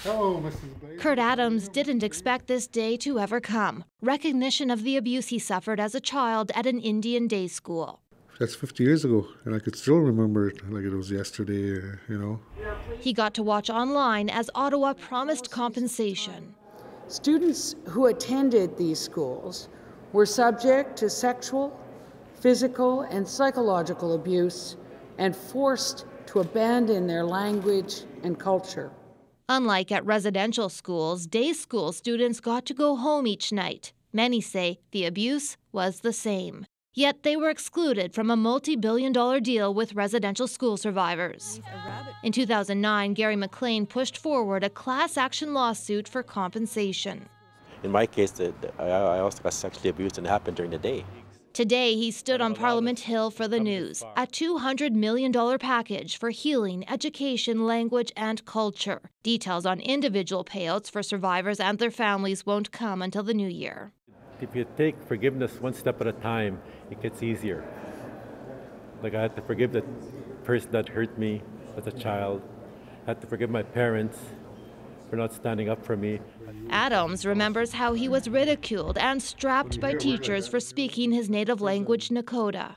Hello, Mrs. Blake. Kurt Adams didn't expect this day to ever come. Recognition of the abuse he suffered as a child at an Indian day school. That's 50 years ago, and I could still remember it like it was yesterday, He got to watch online as Ottawa promised compensation. Students who attended these schools were subject to sexual, physical, and psychological abuse and forced to abandon their language and culture. Unlike at residential schools, day school students got to go home each night. Many say the abuse was the same. Yet they were excluded from a multi-billion-dollar deal with residential school survivors. In 2009, Gary McLean pushed forward a class action lawsuit for compensation. In my case, I also got sexually abused and it happened during the day. Today, he stood on Parliament Hill for the news, a $200 million package for healing, education, language, and culture. Details on individual payouts for survivors and their families won't come until the new year. If you take forgiveness one step at a time, it gets easier. Like I had to forgive the person that hurt me as a child. I had to forgive my parents for not standing up for me. Adams remembers how he was ridiculed and strapped by teachers for speaking his native language, Nakota.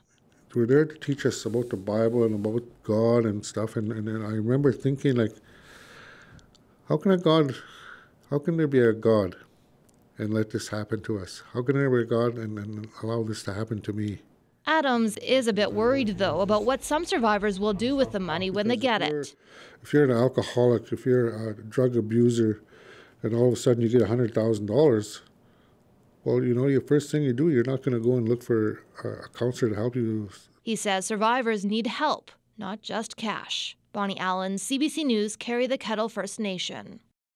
They were there to teach us about the Bible and about God and stuff, and I remember thinking, like, how can there be a God and let this happen to us? How can there be a God and allow this to happen to me? Adams is a bit worried, though, about what some survivors will do with the money when they get it. If you're an alcoholic, if you're a drug abuser, and all of a sudden you get $100,000, well, your first thing you do, you're not going to go and look for a counselor to help you. He says survivors need help, not just cash. Bonnie Allen, CBC News, Carry the Kettle First Nation.